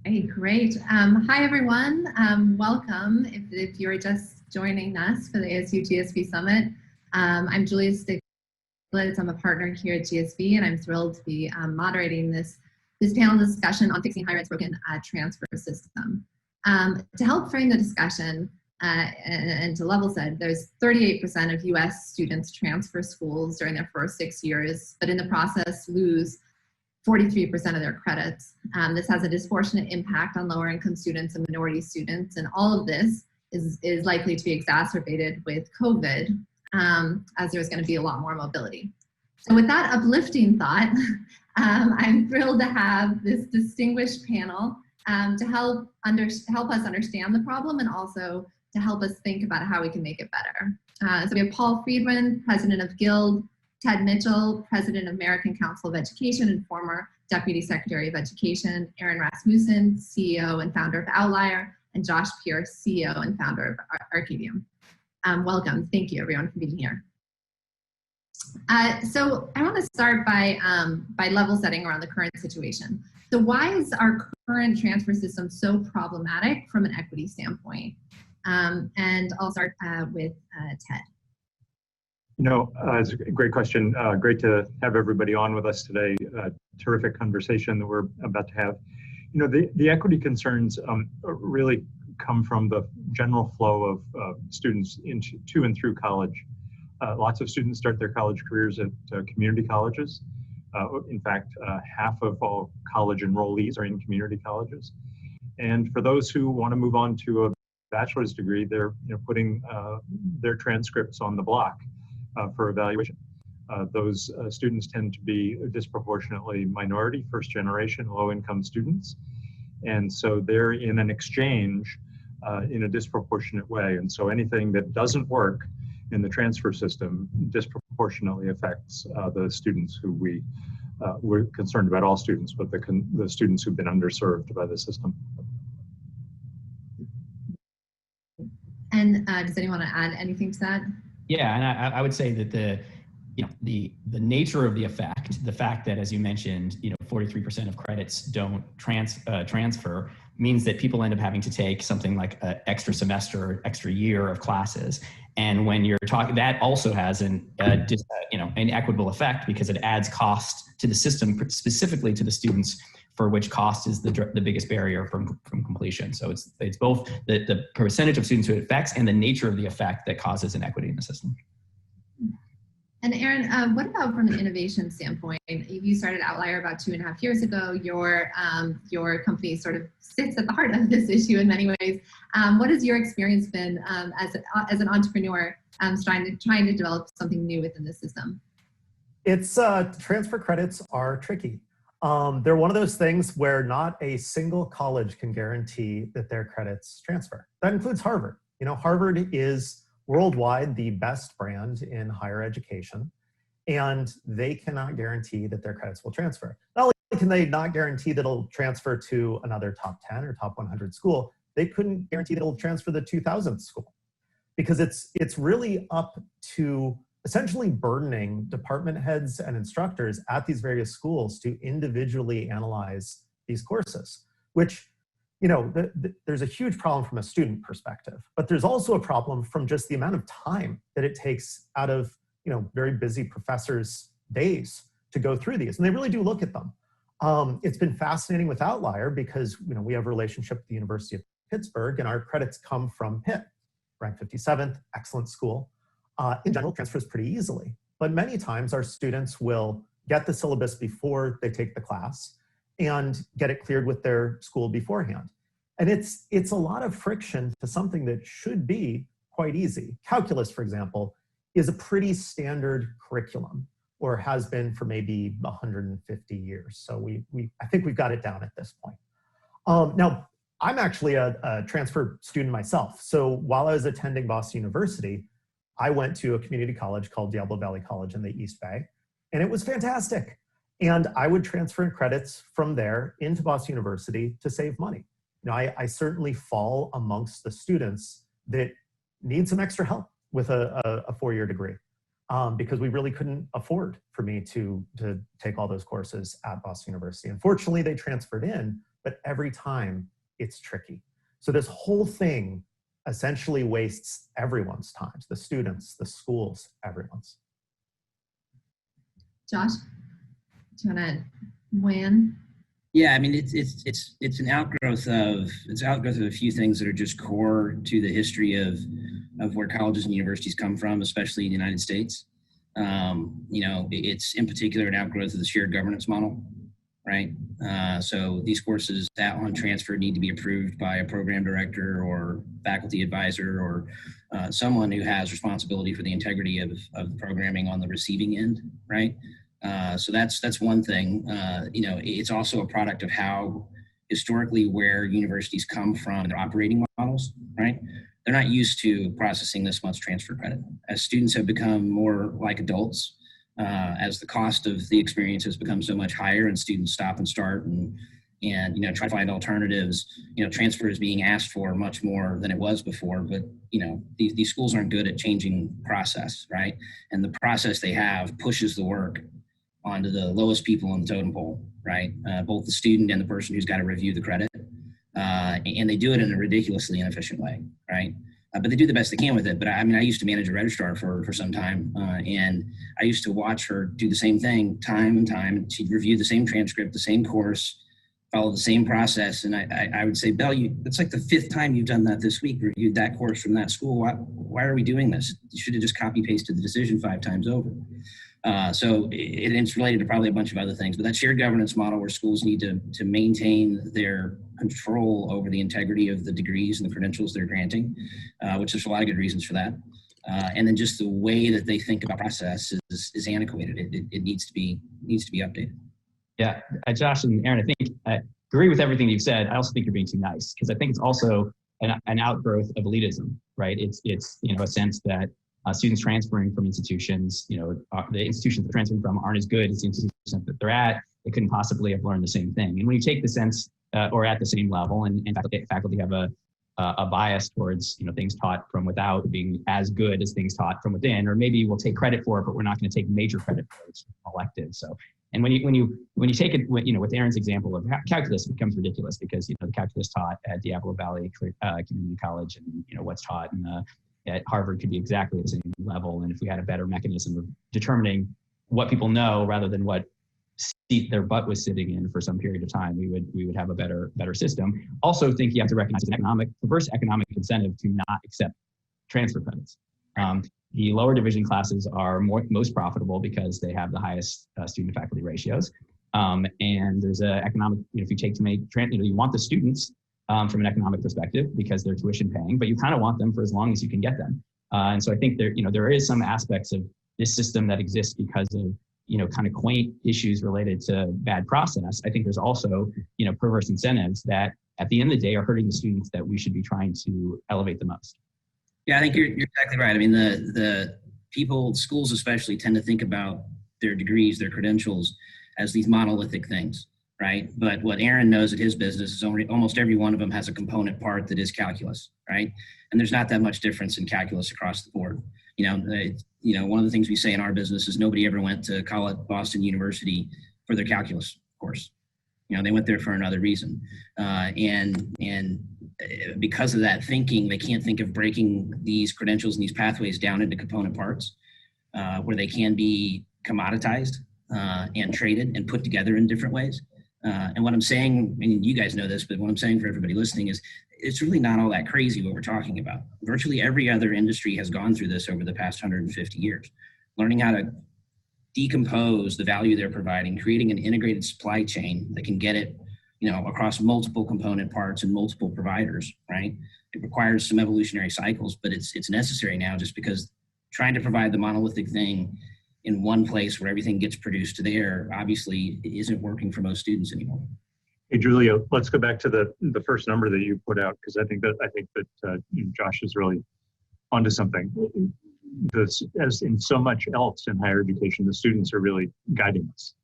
Hey, great. Hi, everyone. Welcome. If you're just joining us for the ASU GSV Summit, I'm Julia Stiglitz. I'm a partner here at GSV, and I'm thrilled to be moderating this panel discussion on fixing higher ed's broken transfer system. To help frame the discussion and to level set, there's 38% of U.S. students transfer schools during their first 6 years, but in the process lose 43% of their credits. This has a disproportionate impact on lower income students and minority students, and all of this is likely to be exacerbated with COVID, as there's going to be a lot more mobility. So with that uplifting thought, I'm thrilled to have this distinguished panel to help us understand the problem and also to help us think about how we can make it better. So we have Paul Freedman, president of Guild, Ted Mitchell, president of American Council of Education and former deputy secretary of education, Aaron Rasmussen, CEO and founder of Outlier, and Josh Pierce, CEO and founder of Acadeum. Welcome. Thank you, everyone, for being here. So I want to start by level setting around the current situation. So why is our current transfer system so problematic from an equity standpoint? And I'll start with Ted. It's a great question. Great to have everybody on with us today. Terrific conversation that we're about to have. The equity concerns really come from the general flow of students to and through college. Lots of students start their college careers at community colleges. In fact, half of all college enrollees are in community colleges. And for those who want to move on to a bachelor's degree, they're putting their transcripts on the block for evaluation. Those students tend to be disproportionately minority, first generation, low income students. And so they're in an exchange in a disproportionate way. And so anything that doesn't work in the transfer system disproportionately affects the students who we're concerned about, all students, but the students who've been underserved by the system. And does anyone want to add anything to that? Yeah, and I would say that the nature of the effect, the fact that, as you mentioned, 43% of credits don't transfer, means that people end up having to take something like an extra semester, extra year of classes. And when you're talking, that also has an equitable effect because it adds cost to the system, specifically to the students for which cost is the biggest barrier from completion. So it's both the percentage of students who it affects and the nature of the effect that causes inequity in the system. And Aaron, what about from an innovation standpoint? You started Outlier about 2.5 years ago. Your company sort of sits at the heart of this issue in many ways. What has your experience been as an entrepreneur trying to develop something new within the system? It's transfer credits are tricky. They're one of those things where not a single college can guarantee that their credits transfer. That includes Harvard. Harvard is worldwide the best brand in higher education, and they cannot guarantee that their credits will transfer. Not only can they not guarantee that it'll transfer to another top 10 or top 100 school, they couldn't guarantee that it'll transfer the 2000th school, because it's really up to essentially burdening department heads and instructors at these various schools to individually analyze these courses, which, there's a huge problem from a student perspective, but there's also a problem from just the amount of time that it takes out of, very busy professors' days to go through these. And they really do look at them. It's been fascinating with Outlier because, we have a relationship with the University of Pittsburgh, and our credits come from Pitt, ranked 57th, excellent school. In general, transfers pretty easily, but many times our students will get the syllabus before they take the class and get it cleared with their school beforehand. And it's a lot of friction to something that should be quite easy. Calculus, for example, is a pretty standard curriculum, or has been for maybe 150 years. So I think we've got it down at this point. Now, I'm actually a transfer student myself. So while I was attending Boston University, I went to a community college called Diablo Valley College in the East Bay, and it was fantastic. And I would transfer in credits from there into Boston University to save money. I certainly fall amongst the students that need some extra help with a 4-year degree because we really couldn't afford for me to take all those courses at Boston University. Unfortunately, they transferred in, but every time it's tricky. So this whole thing essentially wastes everyone's time, the students, the schools, everyone's. Josh, do you want to weigh in? Yeah, I mean, it's an outgrowth of a few things that are just core to the history of where colleges and universities come from, especially in the United States. It's in particular an outgrowth of the shared governance model, right? So these courses that on transfer need to be approved by a program director or faculty advisor or someone who has responsibility for the integrity of the programming on the receiving end, right? So that's one thing. It's also a product of how historically where universities come from, their operating models, right? They're not used to processing this much transfer credit. As students have become more like adults, as the cost of the experience has become so much higher and students stop and start and try to find alternatives, transfer is being asked for much more than it was before, but these schools aren't good at changing process, right? And the process they have pushes the work onto the lowest people on the totem pole, right? Both the student and the person who's got to review the credit. And they do it in a ridiculously inefficient way, right? But they do the best they can with it. But I used to manage a registrar for some time, and I used to watch her do the same thing time and time. She'd review the same transcript, the same course, follow the same process. And I would say, Belle, it's like the 5th time you've done that this week, reviewed that course from that school. Why are we doing this? You should have just copy pasted the decision 5 times over. So it's related to probably a bunch of other things, but that shared governance model where schools need to maintain their control over the integrity of the degrees and the credentials they're granting, which there's a lot of good reasons for that. And then just the way that they think about process is antiquated. It needs to be updated. Yeah, Josh and Aaron, I think I agree with everything you've said. I also think you're being too nice because I think it's also an outgrowth of elitism, right? It's a sense that students transferring from institutions, the institutions they're transferring from aren't as good as the institutions that they're at. They couldn't possibly have learned the same thing. And when you take the sense or at the same level, and faculty have a bias towards things taught from without being as good as things taught from within, or maybe we'll take credit for it, but we're not going to take major credit for it. It's elective. So, and when you take it, with Aaron's example of calculus, it becomes ridiculous because the calculus taught at Diablo Valley Community College and what's taught at Harvard could be exactly the same level. And if we had a better mechanism of determining what people know rather than what seat their butt was sitting in for some period of time, we would have a better system. Also think you have to recognize an perverse economic incentive to not accept transfer credits. The lower division classes are most profitable because they have the highest student faculty ratios. And there's an economic, if you take to make, you want the students from an economic perspective because they're tuition paying, but you kind of want them for as long as you can get them. And so I think there is some aspects of this system that exists because of kind of quaint issues related to bad process. I think there's also perverse incentives that at the end of the day are hurting the students that we should be trying to elevate the most. Yeah, I think you're exactly right. I mean, the schools especially tend to think about their degrees, their credentials as these monolithic things. Right. But what Aaron knows at his business is almost every one of them has a component part that is calculus. Right. And there's not that much difference in calculus across the board. One of the things we say in our business is nobody ever went to college, Boston University for their calculus course. They went there for another reason. And because of that thinking, they can't think of breaking these credentials and these pathways down into component parts where they can be commoditized and traded and put together in different ways. And what I'm saying, and you guys know this, but what I'm saying for everybody listening is it's really not all that crazy what we're talking about. Virtually every other industry has gone through this over the past 150 years, learning how to decompose the value they're providing, creating an integrated supply chain that can get it, across multiple component parts and multiple providers, right? It requires some evolutionary cycles, but it's necessary now just because trying to provide the monolithic thing in one place where everything gets produced there, obviously it isn't working for most students anymore. Hey, Julia, let's go back to the first number that you put out, because I think that Josh is really onto something. As in so much else in higher education, the students are really guiding us.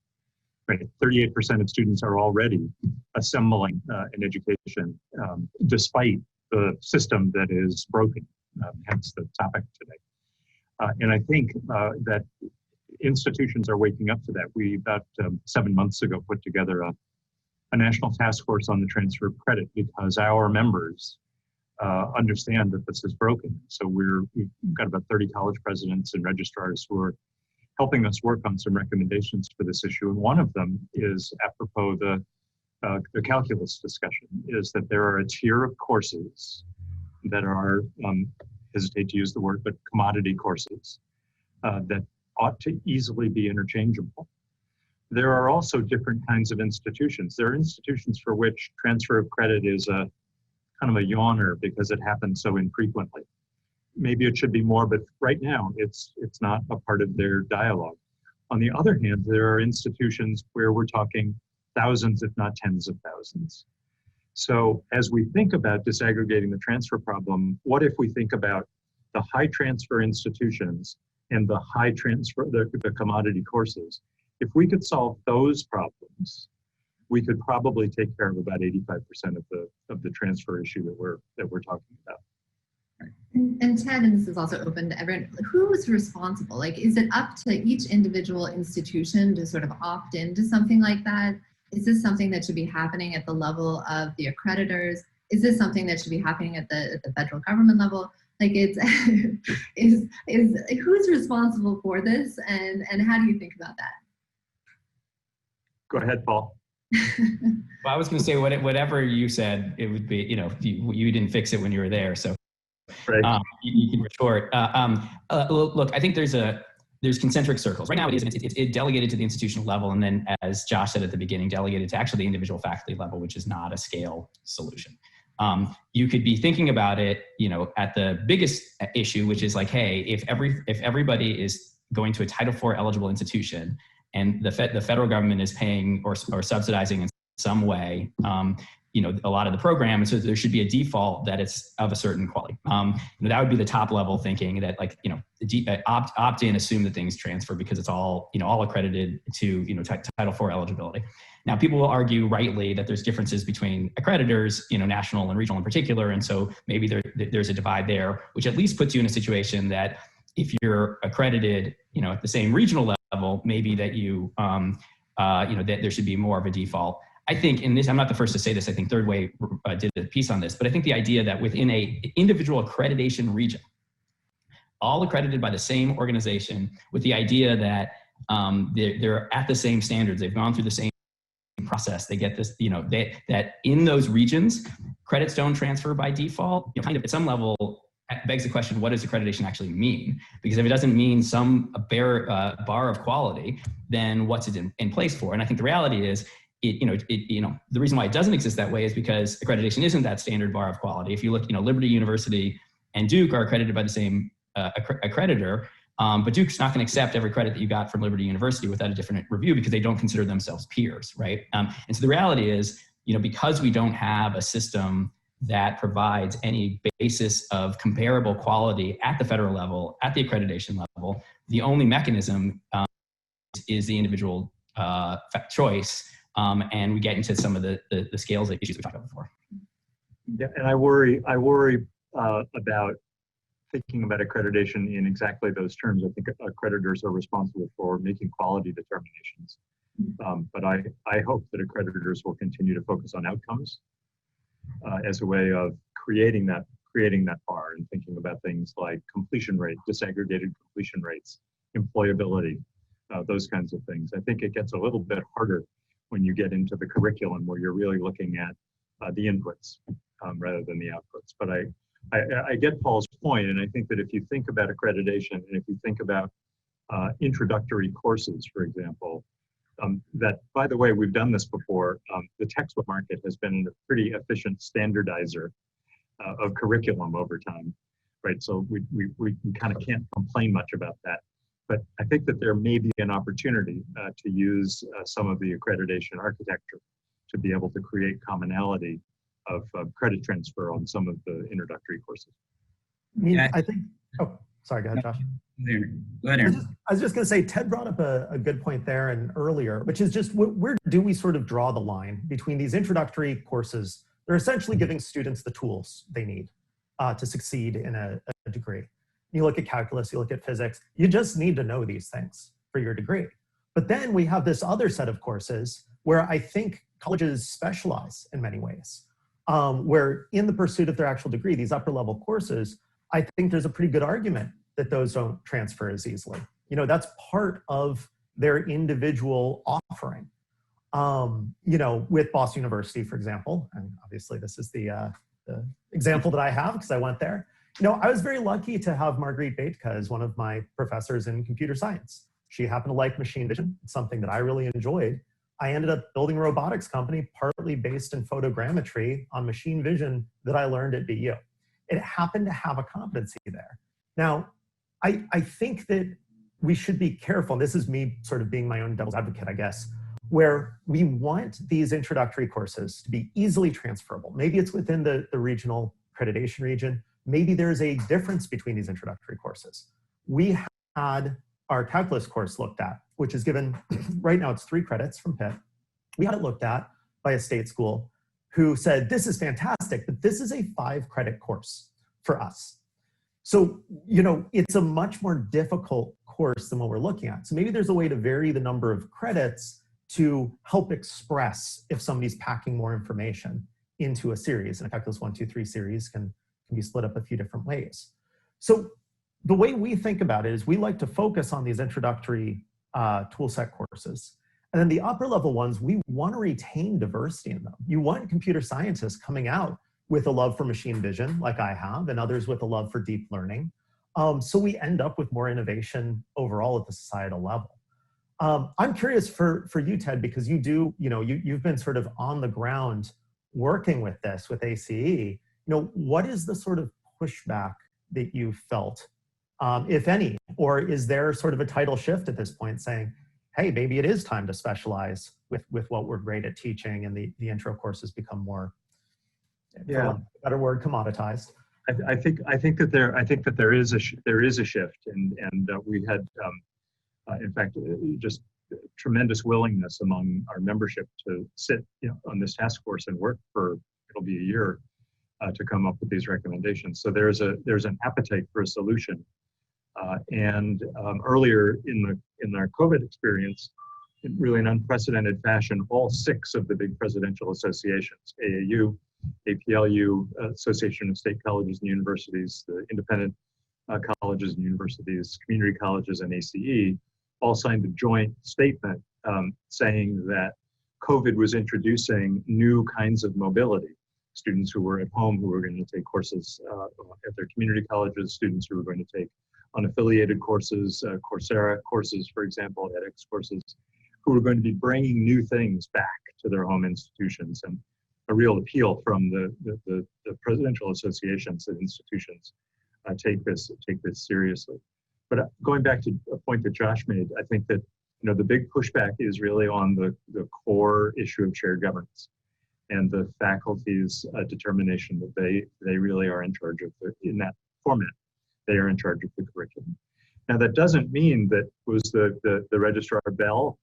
Right, 38% of students are already assembling an education, despite the system that is broken. Hence the topic today. And I think that institutions are waking up to that. We about 7 months ago put together a national task force on the transfer of credit because our members understand that this is broken. So we've got about 30 college presidents and registrars who are helping us work on some recommendations for this issue. And one of them is apropos the calculus discussion, is that there are a tier of courses that are, hesitate to use the word, but commodity courses that ought to easily be interchangeable. There are also different kinds of institutions. There are institutions for which transfer of credit is a kind of a yawner because it happens so infrequently. Maybe it should be more, but right now it's not a part of their dialogue. On the other hand, there are institutions where we're talking thousands, if not tens of thousands. So as we think about disaggregating the transfer problem, what if we think about the high transfer institutions and the high transfer, the commodity courses? If we could solve those problems, we could probably take care of about 85% of the transfer issue that we're talking about. And Ted, and this is also open to everyone, who is responsible? Like, is it up to each individual institution to sort of opt into something like that? Is this something that should be happening at the level of the accreditors? Is this something that should be happening at the federal government level? Like, it's who's responsible for this, and how do you think about that? Go ahead, Paul. Well, I was going to say whatever you said, it would be, you didn't fix it when you were there, so right. You can retort. Look, I think there's concentric circles. Right now it's delegated to the institutional level, and then, as Josh said at the beginning, delegated to actually the individual faculty level, which is not a scale solution. You could be thinking about it, at the biggest issue, which is like, hey, if everybody is going to a Title IV eligible institution, and the federal government is paying or subsidizing in some way, a lot of the program, and so there should be a default that it's of a certain quality. That would be the top level thinking, that opt in, assume that things transfer because it's all accredited to Title IV eligibility. Now, people will argue rightly that there's differences between accreditors, national and regional in particular, and so maybe there's a divide there, which at least puts you in a situation that if you're accredited, at the same regional level, maybe that that there should be more of a default. I think in this, I'm not the first to say this, I think Third Way did a piece on this, but I think the idea that within a individual accreditation region, all accredited by the same organization, with the idea that they're at the same standards, they've gone through the same process, they get this, that in those regions, credits don't transfer by default, kind of at some level begs the question, what does accreditation actually mean? Because if it doesn't mean some bar of quality, then what's it in place for? And I think the reality is, the reason why it doesn't exist that way is because accreditation isn't that standard bar of quality. If you look, Liberty University and Duke are accredited by the same accreditor, but Duke's not going to accept every credit that you got from Liberty University without a different review because they don't consider themselves peers, right? And so the reality is, because we don't have a system that provides any basis of comparable quality at the federal level, at the accreditation level, the only mechanism is the individual choice. And we get into some of the scales issues we talked about before. Yeah, and I worry about thinking about accreditation in exactly those terms. I think accreditors are responsible for making quality determinations, but I hope that accreditors will continue to focus on outcomes as a way of creating that bar and thinking about things like completion rate, disaggregated completion rates, employability, those kinds of things. I think it gets a little bit harder when you get into the curriculum where you're really looking at the inputs rather than the outputs. But I get Paul's point, and I think that if you think about accreditation and if you think about introductory courses, for example, that, by the way, we've done this before, the textbook market has been a pretty efficient standardizer of curriculum over time, right? So we kind of can't complain much about that. But I think that there may be an opportunity to use some of the accreditation architecture to be able to create commonality of credit transfer on some of the introductory courses. I think, oh, sorry, go ahead, Josh. Go ahead, I was just going to say, Ted brought up a good point there and earlier, which is just where do we sort of draw the line between these introductory courses? They're essentially giving students the tools they need to succeed in a degree. You look at calculus, you look at physics, you just need to know these things for your degree. But then we have this other set of courses where I think colleges specialize in many ways, where in the pursuit of their actual degree, these upper level courses, I think there's a pretty good argument that those don't transfer as easily. You know, that's part of their individual offering. You know, with Boston University, for example, and obviously this is the example that I have because I went there. You know, I was very lucky to have Marguerite Beitka as one of my professors in computer science. She happened to like machine vision, something that I really enjoyed. I ended up building a robotics company partly based in photogrammetry on machine vision that I learned at BU. It happened to have a competency there. Now, I think that we should be careful, and this is me sort of being my own devil's advocate, I guess, where we want these introductory courses to be easily transferable. Maybe it's within the regional accreditation region. Maybe there's a difference between these introductory courses. We had our calculus course looked at, which is given, right now it's 3 credits from Pitt. We had it looked at by a state school who said, this is fantastic, but this is a 5-credit course for us. So, you know, it's a much more difficult course than what we're looking at. So maybe there's a way to vary the number of credits to help express if somebody's packing more information into a series. And a calculus 1, 2, 3 series can be split up a few different ways. So the way we think about it is we like to focus on these introductory toolset courses. And then the upper level ones, we want to retain diversity in them. You want computer scientists coming out with a love for machine vision, like I have, and others with a love for deep learning. So we end up with more innovation overall at the societal level. I'm curious for you, Ted, because you've been sort of on the ground working with this, with ACE. You know, what is the sort of pushback that you felt, if any, or is there sort of a tidal shift at this point saying, hey, maybe it is time to specialize with what we're great at teaching, and the intro courses become more, for lack of a better word, commoditized? I think that there is a shift, and we had in fact just tremendous willingness among our membership to sit on this task force and work for, it'll be a year, to come up with these recommendations. So there's an appetite for a solution, and earlier in our COVID experience, in really an unprecedented fashion, all 6 of the big presidential associations, AAU, APLU, Association of State Colleges and Universities, the independent colleges and universities, community colleges, and ACE, all signed a joint statement saying that COVID was introducing new kinds of mobility. Students who were at home who were going to take courses at their community colleges, students who were going to take unaffiliated courses, Coursera courses, for example, edX courses, who were going to be bringing new things back to their home institutions, and a real appeal from the presidential associations that institutions take this seriously. But going back to a point that Josh made, I think that the big pushback is really on the core issue of shared governance and the faculty's determination that they really are in charge of in that format. They are in charge of the curriculum. Now that doesn't mean that was the registrar Bell.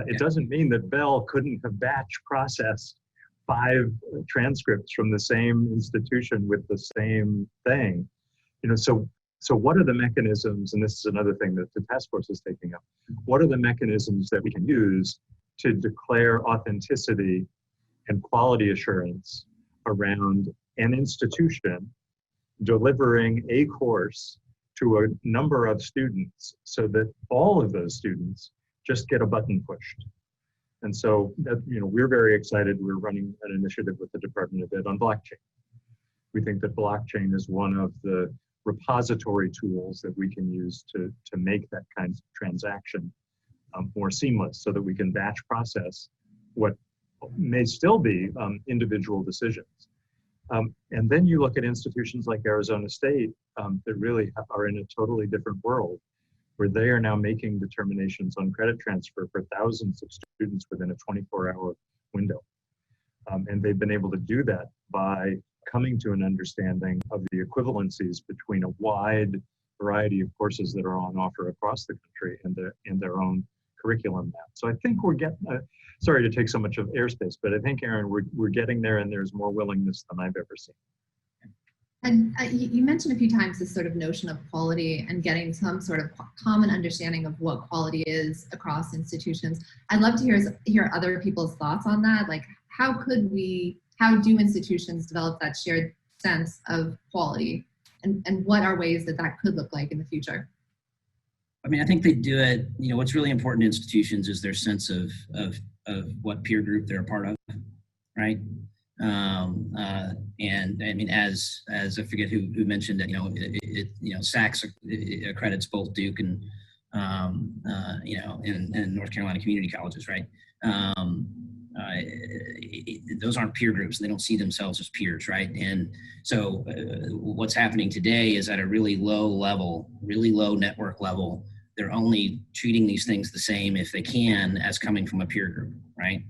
It doesn't mean that Bell couldn't have batch processed 5 transcripts from the same institution with the same thing. So what are the mechanisms, and this is another thing that the task force is taking up, what are the mechanisms that we can use to declare authenticity and quality assurance around an institution delivering a course to a number of students so that all of those students just get a button pushed? And so, we're very excited. We're running an initiative with the Department of Ed on blockchain. We think that blockchain is one of the repository tools that we can use to make that kind of transaction more seamless, so that we can batch process what may still be individual decisions. And then you look at institutions like Arizona State that really are in a totally different world, where they are now making determinations on credit transfer for thousands of students within a 24-hour window. And they've been able to do that by coming to an understanding of the equivalencies between a wide variety of courses that are on offer across the country and their own curriculum map. So I think we're getting, sorry to take so much of airspace, but I think, Aaron, we're getting there, and there's more willingness than I've ever seen. And you mentioned a few times this sort of notion of quality and getting some sort of common understanding of what quality is across institutions. I'd love to hear other people's thoughts on that. Like, how do institutions develop that shared sense of quality, and what are ways that could look like in the future? I mean, I think they do it. You know, what's really important to institutions is their sense of what peer group they're a part of, right? And I mean, as I forget who mentioned that, SACS accredits both Duke and and North Carolina community colleges, right? Those aren't peer groups. They don't see themselves as peers, right? And so what's happening today is at a really low level, really low network level, they're only treating these things the same if they can as coming from a peer group, right?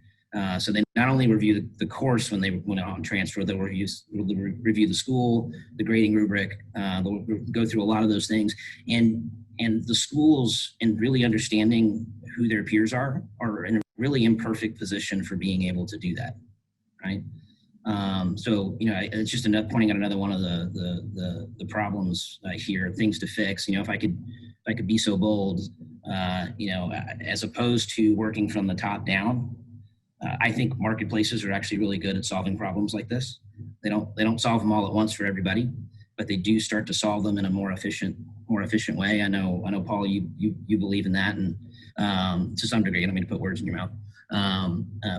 So they not only review the course when they went on transfer, they'll review the school, the grading rubric, they'll go through a lot of those things. And the schools, in really understanding who their peers are in a really imperfect position for being able to do that, right? So, it's just pointing out another one of the problems here, things to fix. If I could be so bold, as opposed to working from the top down, I think marketplaces are actually really good at solving problems like this. They don't solve them all at once for everybody, but they do start to solve them in a more efficient way. I know, Paul, you believe in that, and to some degree. I don't mean to put words in your mouth.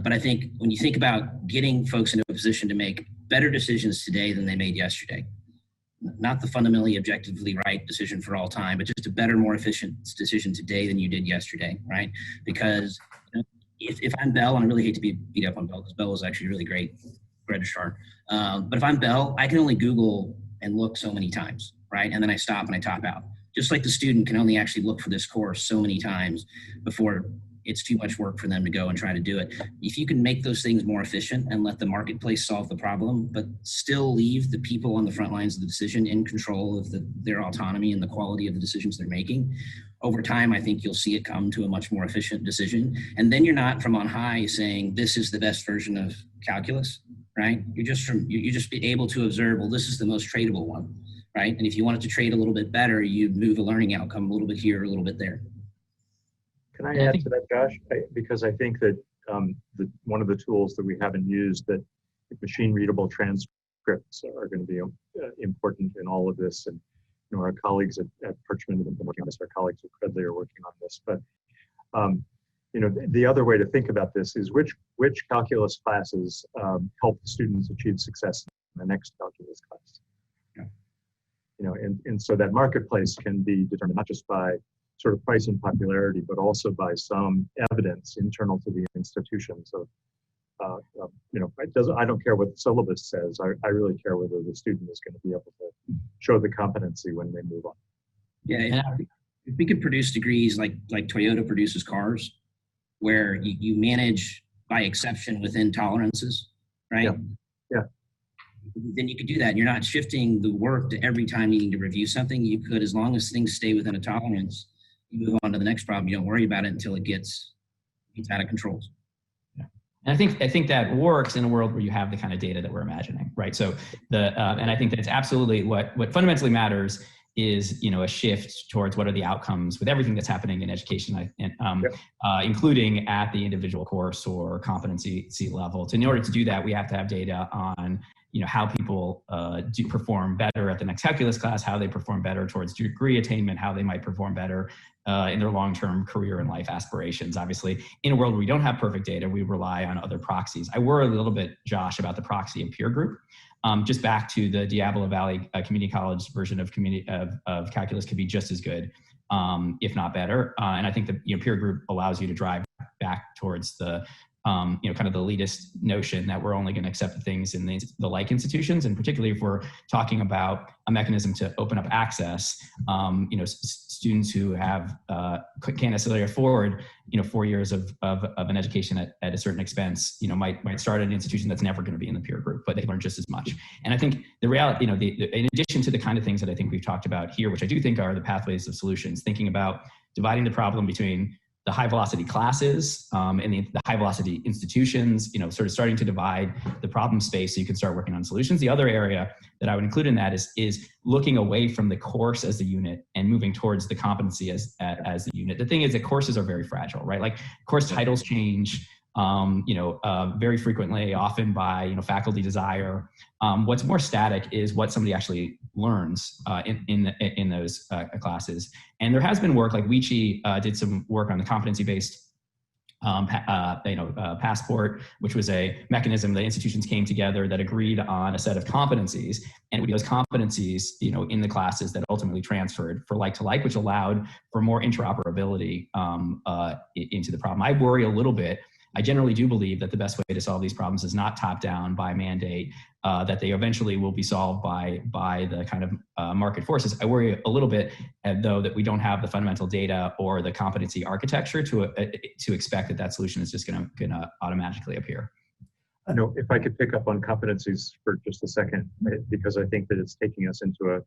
But I think when you think about getting folks into a position to make better decisions today than they made yesterday, not the fundamentally objectively right decision for all time, but just a better, more efficient decision today than you did yesterday, right? Because if I'm Bell, and I really hate to be beat up on Bell, because Bell is actually a really great registrar, but if I'm Bell, I can only Google and look so many times, right? And then I stop and I top out. Just like the student can only actually look for this course so many times before it's too much work for them to go and try to do it. If you can make those things more efficient and let the marketplace solve the problem, but still leave the people on the front lines of the decision in control of their autonomy and the quality of the decisions they're making, over time, I think you'll see it come to a much more efficient decision. And then you're not from on high saying, this is the best version of calculus, right? You're just be able to observe, well, this is the most tradable one, right? And if you want it to trade a little bit better, you move a learning outcome a little bit here, a little bit there. Can I add to that, Josh? Because I think that one of the tools that we haven't used, that machine readable transcripts are going to be important in all of this. And our colleagues at Parchment have been working on this. Our colleagues at Credley are working on this. But the other way to think about this is which calculus classes help the students achieve success in the next calculus class. Yeah. And so that marketplace can be determined not just by sort of price and popularity, but also by some evidence internal to the institution. So, I don't care what the syllabus says. I really care whether the student is going to be able to show the competency when they move on. Yeah, if we could produce degrees like Toyota produces cars, where you manage by exception within tolerances, right? Yeah. Then you could do that. And you're not shifting the work to every time needing to review something. You could, as long as things stay within a tolerance, you move on to the next problem. You don't worry about it until it gets out of control. Yeah. And I think that works in a world where you have the kind of data that we're imagining, right? So and I think that it's absolutely what fundamentally matters is, a shift towards what are the outcomes with everything that's happening in education, including at the individual course or competency level. So in order to do that, we have to have data on how people do perform better at the next calculus class, how they perform better towards degree attainment, how they might perform better in their long-term career and life aspirations. Obviously, in a world where we don't have perfect data, we rely on other proxies. I worry a little bit, Josh, about the proxy and peer group. Just back to the Diablo Valley Community College version of calculus could be just as good, if not better. And I think the peer group allows you to drive back towards the kind of the elitist notion that we're only going to accept the things in the like institutions, and particularly if we're talking about a mechanism to open up access, students who have can't necessarily afford 4 years of an education at a certain expense, might start at an institution that's never going to be in the peer group, but they learn just as much. And I think the reality, in addition to the kind of things that I think we've talked about here, which I do think are the pathways of solutions, thinking about dividing the problem between the high velocity classes and the high velocity institutions, sort of starting to divide the problem space so you can start working on solutions. The other area that I would include in that is looking away from the course as the unit and moving towards the competency as the unit. The thing is that courses are very fragile, right? Like course titles change, very frequently, often by faculty desire. What's more static is what somebody actually learns in those classes. And there has been work, like Weechie did some work on the competency-based passport, which was a mechanism that institutions came together that agreed on a set of competencies, and it would be those competencies, in the classes that ultimately transferred for like to like, which allowed for more interoperability into the problem. I worry a little bit. I generally do believe that the best way to solve these problems is not top down by mandate, that they eventually will be solved by the kind of market forces. I worry a little bit, though, that we don't have the fundamental data or the competency architecture to expect that solution is just going to automatically appear. If I could pick up on competencies for just a second, because I think that it's taking us into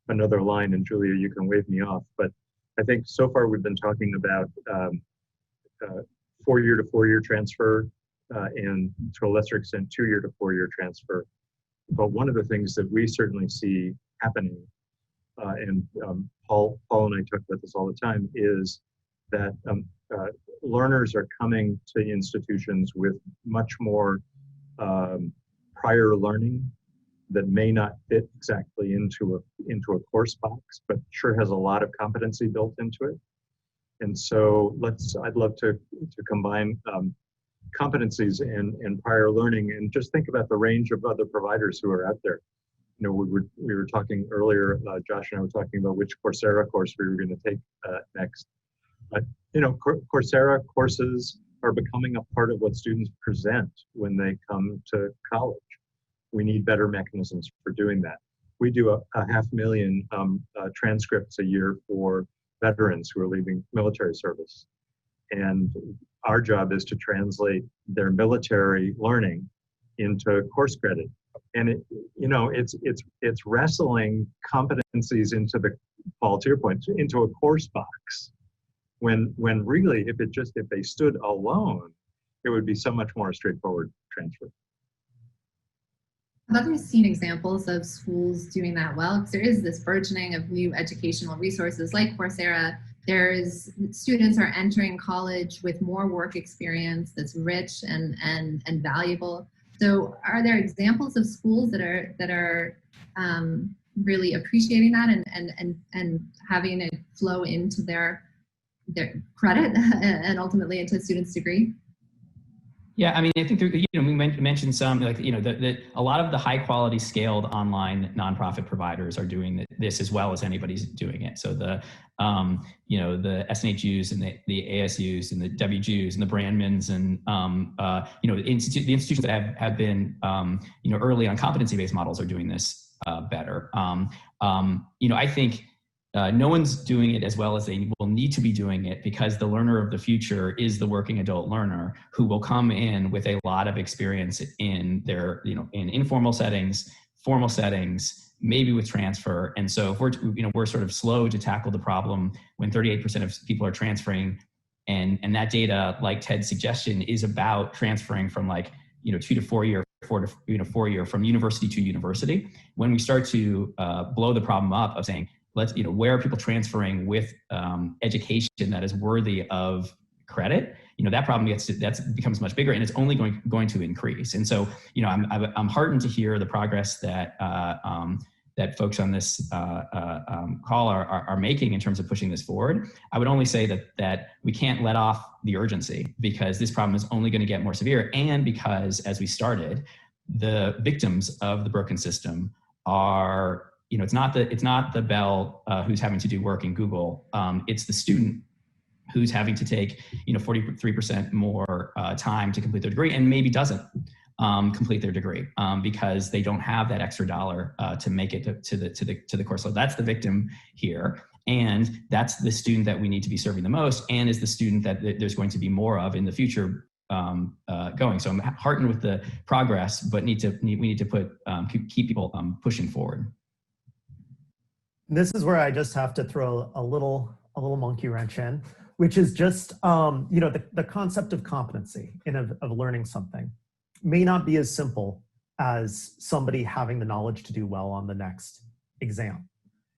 another line, and Julia, you can wave me off, but I think so far we've been talking about 4-year to 4-year transfer, and to a lesser extent, 2-year to 4-year transfer. But one of the things that we certainly see happening, and Paul and I talk about this all the time, is that learners are coming to institutions with much more prior learning that may not fit exactly into a course box, but sure has a lot of competency built into it. And so I'd love to combine competencies and prior learning, and just think about the range of other providers who are out there. We were talking earlier, Josh and I were talking about which Coursera course we were going to take next. Coursera courses are becoming a part of what students present when they come to college. We need better mechanisms for doing that. We do a 500,000 transcripts a year for veterans who are leaving military service. And our job is to translate their military learning into course credit. And it's wrestling competencies into the, Paul, to your point, into a course box, when really if they stood alone, it would be so much more straightforward transfer. Have you seen examples of schools doing that well? Because there is this burgeoning of new educational resources like Coursera. Students are entering college with more work experience that's rich and valuable. So are there examples of schools that are really appreciating that and having it flow into their credit and ultimately into a student's degree? Yeah, I mean, I think we mentioned some, like, a lot of the high quality scaled online nonprofit providers are doing this as well as anybody's doing it. So the SNHUs and the ASUs and the WGUs and the Brandmans and the institutions that have been early on competency based models are doing this better. I think. No one's doing it as well as they will need to be doing it, because the learner of the future is the working adult learner who will come in with a lot of experience in their, in informal settings, formal settings, maybe with transfer. And so if we're sort of slow to tackle the problem when 38% of people are transferring, and that data, like Ted's suggestion, is about transferring from 2 to 4 year, 4 year from university to university. When we start to blow the problem up of saying, where are people transferring with education that is worthy of credit? That problem becomes much bigger, and it's only going to increase. And so, I'm heartened to hear the progress that that folks on this call are making in terms of pushing this forward. I would only say that we can't let off the urgency, because this problem is only going to get more severe, and because, as we started, the victims of the broken system are. It's not the Bell who's having to do work in Google. It's the student who's having to take 43% more time to complete their degree, and maybe doesn't complete their degree because they don't have that extra dollar to make it to the course. So that's the victim here, and that's the student that we need to be serving the most, and is the student that there's going to be more of in the future. Going. So I'm heartened with the progress, but we need to keep people pushing forward. This is where I just have to throw a little monkey wrench in. which is just, you know, the concept of competency and of learning something may not be as simple as somebody having the knowledge to do well on the next exam.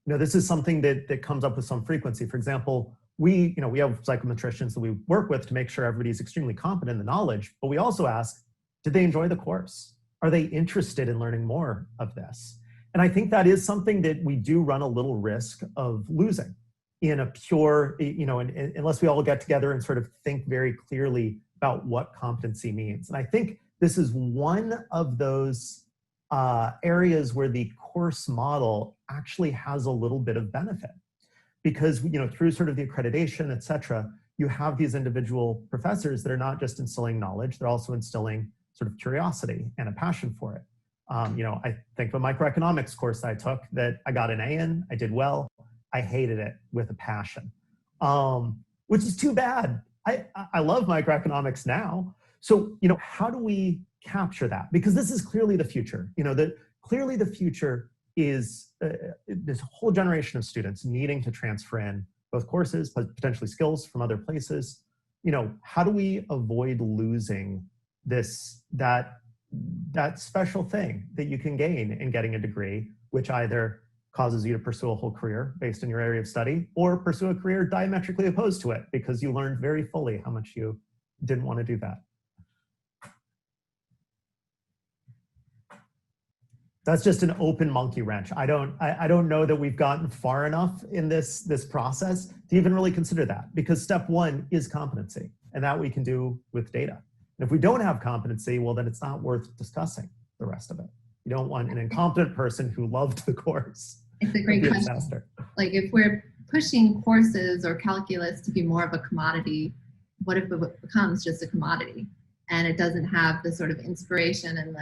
You know, this is something that comes up with some frequency. For example, we have psychometricians that we work with to make sure everybody's extremely competent in the knowledge, but we also ask, did they enjoy the course? Are they interested in learning more of this? And I think that is something that we do run a little risk of losing in a pure, you know, unless we all get together and sort of think very clearly about what competency means. And I think this is one of those areas where the course model actually has a little bit of benefit, because, you know, through sort of the accreditation, et cetera, you have these individual professors that are not just instilling knowledge, they're also instilling sort of curiosity and a passion for it. You know, I think of a microeconomics course I took that I got an A in, I did well, I hated it with a passion, which is too bad. I love microeconomics now. So, you know, how do we capture that? Because this is clearly the future. You know, clearly the future is this whole generation of students needing to transfer in both courses, but potentially skills from other places. You know, how do we avoid losing that special thing that you can gain in getting a degree, which either causes you to pursue a whole career based on your area of study, or pursue a career diametrically opposed to it because you learned very fully how much you didn't want to do that. That's just an open monkey wrench. I don't know that we've gotten far enough in this process to even really consider that, because step one is competency, and that we can do with data. And if we don't have competency, well, then it's not worth discussing the rest of it. You don't want an incompetent person who loved the course. It's a great question. Like, if we're pushing courses or calculus to be more of a commodity, what if it becomes just a commodity and it doesn't have the sort of inspiration and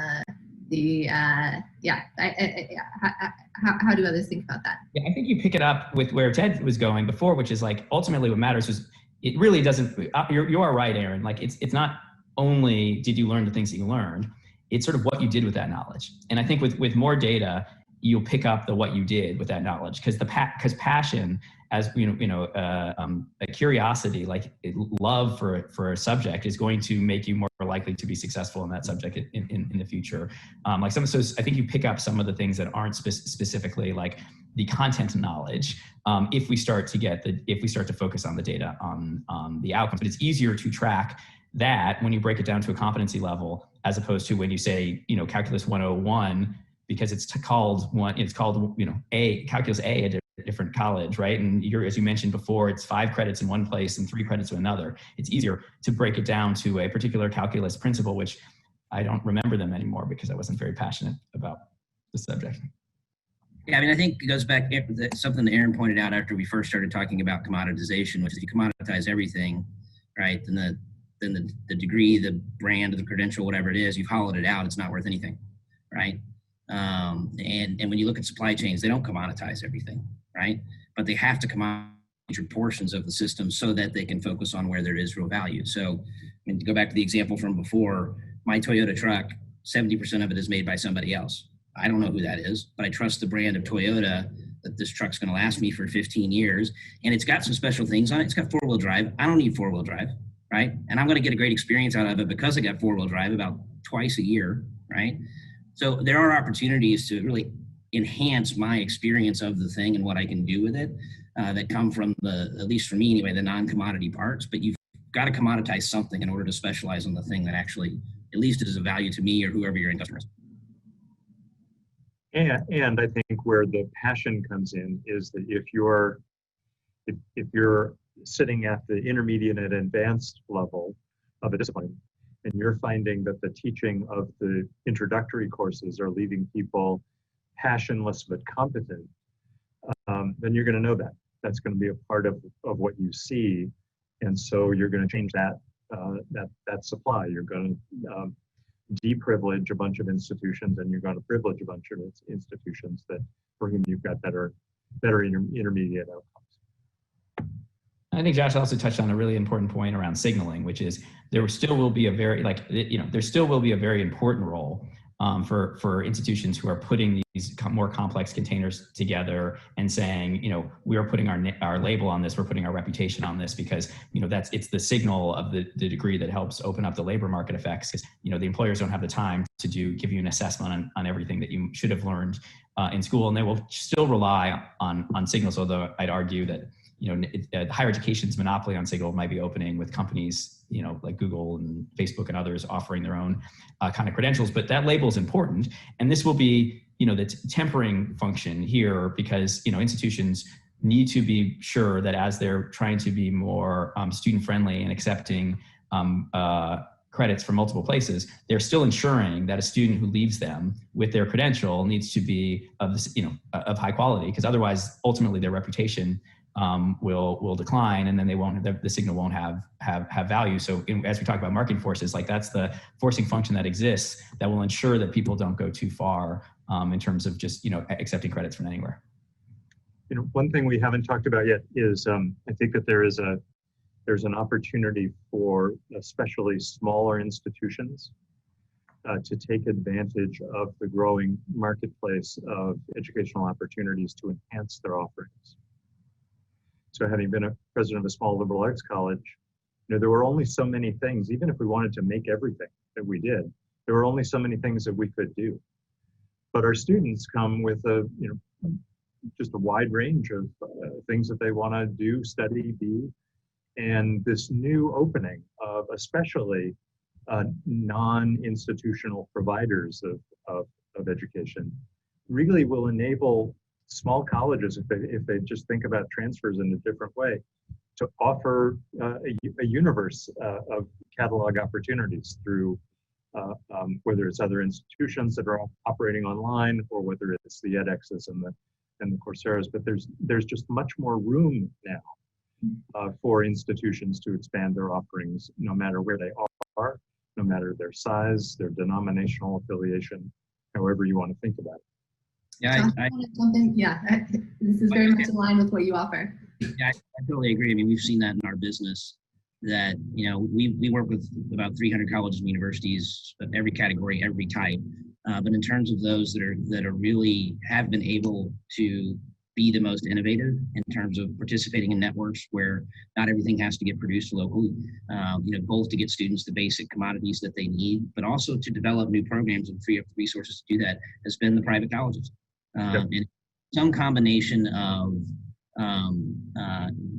how do others think about that? Yeah, I think you pick it up with where Ted was going before, which is like, ultimately what matters is, it really doesn't, you are right, Aaron. Like, it's not only did you learn the things that you learned, it's sort of what you did with that knowledge. And I think with more data, you'll pick up what you did with that knowledge, because passion, as a curiosity, like love for a subject, is going to make you more likely to be successful in that subject in the future. So I think you pick up some of the things that aren't specifically like the content knowledge, if we start to focus on the data on the outcomes. But it's easier to track that when you break it down to a competency level, as opposed to when you say, calculus 101, because it's called calculus A at a different college, right? And as you mentioned before, it's 5 credits in one place and 3 credits in another. It's easier to break it down to a particular calculus principle, which I don't remember them anymore because I wasn't very passionate about the subject. Yeah, I mean, I think it goes back to something that Aaron pointed out after we first started talking about commoditization, which is if you commoditize everything, right, then the degree, the brand, the credential, whatever it is, you've hollowed it out. It's not worth anything, right? And when you look at supply chains, they don't commoditize everything, right? But they have to commoditize portions of the system so that they can focus on where there is real value. So, to go back to the example from before, my Toyota truck, 70% of it is made by somebody else. I don't know who that is, but I trust the brand of Toyota that this truck's going to last me for 15 years. And it's got some special things on it. It's got 4-wheel drive. I don't need 4-wheel drive, right? And I'm going to get a great experience out of it because I got 4-wheel drive about twice a year, right? So there are opportunities to really enhance my experience of the thing and what I can do with it that come from at least for me anyway, the non-commodity parts. But you've got to commoditize something in order to specialize on the thing that actually, at least, is of value to me or whoever your end customer is. And I think where the passion comes in is that if you're sitting at the intermediate and advanced level of a discipline, and you're finding that the teaching of the introductory courses are leaving people passionless but competent, then you're going to know that. That's going to be a part of what you see. And so you're going to change that supply. You're going to deprivilege a bunch of institutions, and you're going to privilege a bunch of institutions that for whom you've got better intermediate outcomes. I think Josh also touched on a really important point around signaling, which is there still will be a very important role for institutions who are putting these more complex containers together and saying, we are putting our label on this, we're putting our reputation on this, because it's the signal of the degree that helps open up the labor market effects. Because the employers don't have the time to give you an assessment on everything that you should have learned in school, and they will still rely on signals. Although I'd argue that higher education's monopoly on signal might be opening with companies like Google and Facebook and others offering their own kind of credentials. But that label is important, and this will be the tempering function here, because institutions need to be sure that as they're trying to be more student friendly and accepting credits from multiple places, they're still ensuring that a student who leaves them with their credential needs to be of high quality, because otherwise ultimately their reputation will decline, and then they won't, the signal won't have value. So as we talk about marketing forces, like that's the forcing function that exists that will ensure that people don't go too far in terms of just accepting credits from anywhere. One thing we haven't talked about yet is I think that there's an opportunity for especially smaller institutions to take advantage of the growing marketplace of educational opportunities to enhance their offerings. So having been a president of a small liberal arts college, there were only so many things, even if we wanted to make everything that we did, there were only so many things that we could do. But our students come with just a wide range of things that they want to do, study, be. And this new opening of especially non-institutional providers of education really will enable small colleges, if they just think about transfers in a different way, to offer a universe of catalog opportunities through whether it's other institutions that are operating online, or whether it's the edXs and the Coursera's. But there's just much more room now for institutions to expand their offerings, no matter where they are, no matter their size, their denominational affiliation, however you want to think about it. Yeah, this is very much in line with what you offer. Yeah, I totally agree. I mean, we've seen that in our business, that we work with about 300 colleges and universities of every category, every type. But in terms of those that are really have been able to be the most innovative in terms of participating in networks where not everything has to get produced locally, both to get students the basic commodities that they need, but also to develop new programs and free up the resources to do that, has been the private colleges. And some combination of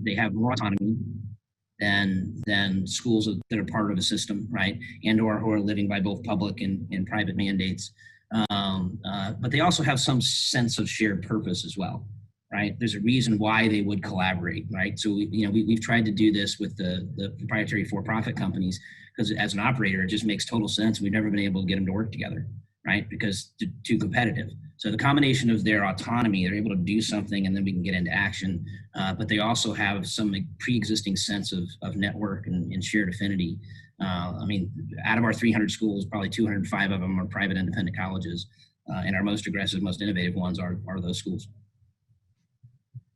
they have more autonomy than schools that are part of a system, right? And or who are living by both public and private mandates. But they also have some sense of shared purpose as well, right? There's a reason why they would collaborate, right? So we've tried to do this with the proprietary for-profit companies, because as an operator, it just makes total sense. We've never been able to get them to work together, right? Because too competitive. So the combination of their autonomy, they're able to do something and then we can get into action. But they also have some pre-existing sense of network and shared affinity. I mean, out of our 300 schools, probably 205 of them are private independent colleges. And our most aggressive, most innovative ones are those schools.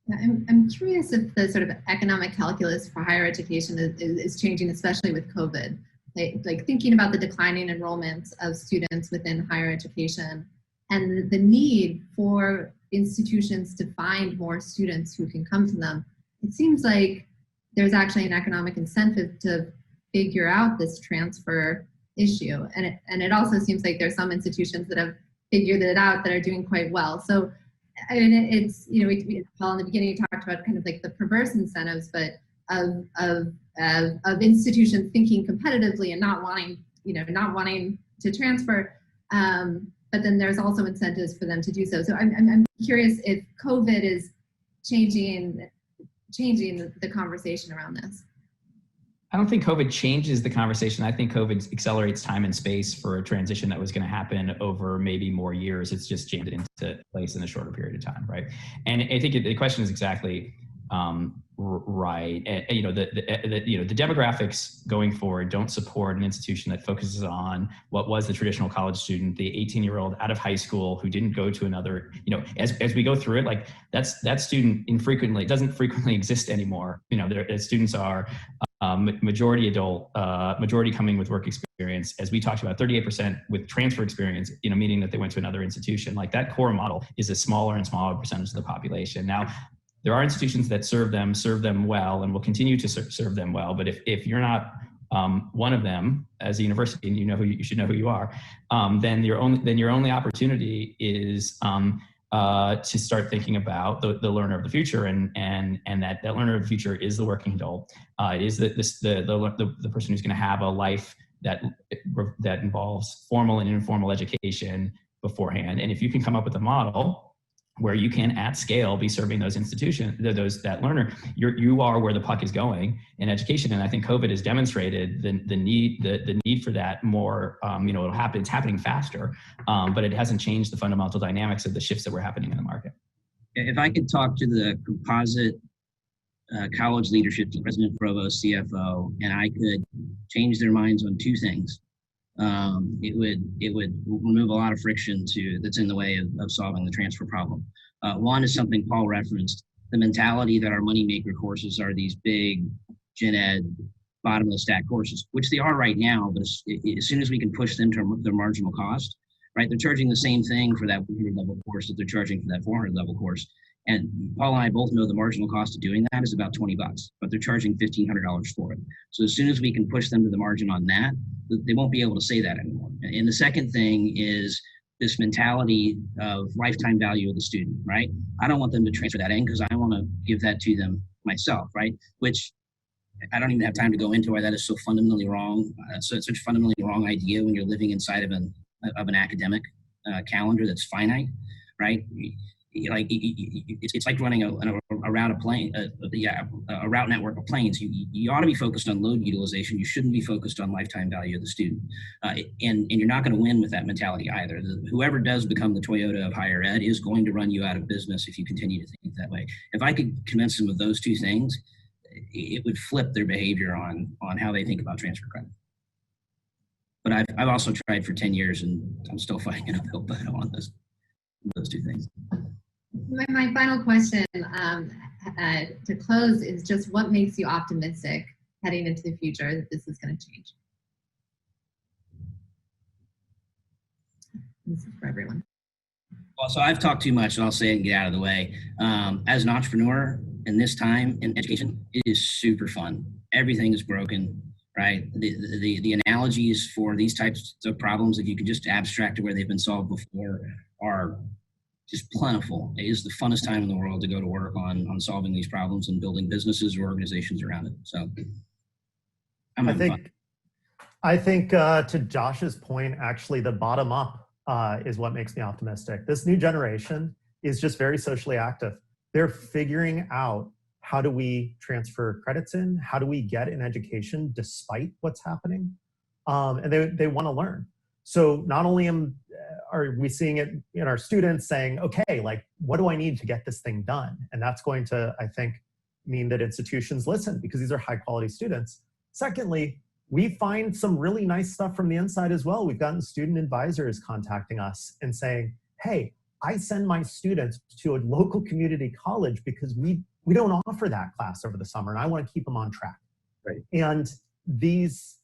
Yeah, I'm curious if the sort of economic calculus for higher education is changing, especially with COVID. Like thinking about the declining enrollments of students within higher education and the need for institutions to find more students who can come to them. It seems like there's actually an economic incentive to figure out this transfer issue. And it also seems like there's some institutions that have figured it out that are doing quite well. So I mean, it's, Paul, in the beginning you talked about kind of like the perverse incentives, but of institutions thinking competitively and not wanting to transfer. But then there's also incentives for them to do so. So I'm curious if COVID is changing the conversation around this. I don't think COVID changes the conversation. I think COVID accelerates time and space for a transition that was going to happen over maybe more years. It's just jammed it into place in a shorter period of time, right? And I think the question is exactly right. The demographics going forward don't support an institution that focuses on what was the traditional college student, the 18-year-old out of high school who didn't go to another. As we go through it, like that student doesn't frequently exist anymore. Students are majority adult, majority coming with work experience. As we talked about, 38% with transfer experience, meaning that they went to another institution. Like that core model is a smaller and smaller percentage of the population. Now, there are institutions that serve them well, and will continue to serve them well. But if you're not one of them as a university, and you should know who you are, then your only opportunity is to start thinking about the learner of the future, and that learner of the future is the working adult. It is the person who's going to have a life that involves formal and informal education beforehand. And if you can come up with a model where you can at scale be serving those institutions, that learner, you are where the puck is going in education. And I think COVID has demonstrated the need for that more. It's happening faster, but it hasn't changed the fundamental dynamics of the shifts that were happening in the market. If I could talk to the composite college leadership team, president, provost, CFO, and I could change their minds on two things, it would remove a lot of friction that's in the way of solving the transfer problem. One is something Paul referenced, the mentality that our moneymaker courses are these big gen ed bottom of the stack courses, which they are right now, but as soon as we can push them to their marginal cost, right? They're charging the same thing for that 100 level course that they're charging for that 400 level course. And Paul and I both know the marginal cost of doing that is about $20, but they're charging $1,500 for it. So as soon as we can push them to the margin on that, they won't be able to say that anymore. And the second thing is this mentality of lifetime value of the student, right? I don't want them to transfer that in because I want to give that to them myself, right? Which I don't even have time to go into why that is so fundamentally wrong. So it's such a fundamentally wrong idea when you're living inside of an academic calendar that's finite, right? Like it's like running a route of plane, a route network of planes. You ought to be focused on load utilization. You shouldn't be focused on lifetime value of the student. And you're not going to win with that mentality either. Whoever does become the Toyota of higher ed is going to run you out of business if you continue to think that way. If I could convince them of those two things, it would flip their behavior on how they think about transfer credit. But I've also tried for 10 years, and I'm still fighting an uphill battle on those two things. My final question to close is just what makes you optimistic heading into the future that this is going to change? This is for everyone. Well, so I've talked too much, and I'll say it and get out of the way. As an entrepreneur in this time in education, it is super fun. Everything is broken, right? The analogies for these types of problems, if you can just abstract to where they've been solved before, are just plentiful. It is the funnest time in the world to go to work on solving these problems and building businesses or organizations around it. So I think to Josh's point, actually the bottom up is what makes me optimistic. This new generation is just very socially active. They're figuring out, how do we transfer credits in? How do we get an education despite what's happening? And they want to learn. So not only are we seeing it in our students saying, okay, like, what do I need to get this thing done? And that's going to, I think, mean that institutions listen because these are high quality students. Secondly, we find some really nice stuff from the inside as well. We've gotten student advisors contacting us and saying, hey, I send my students to a local community college because we don't offer that class over the summer and I want to keep them on track. Right. And these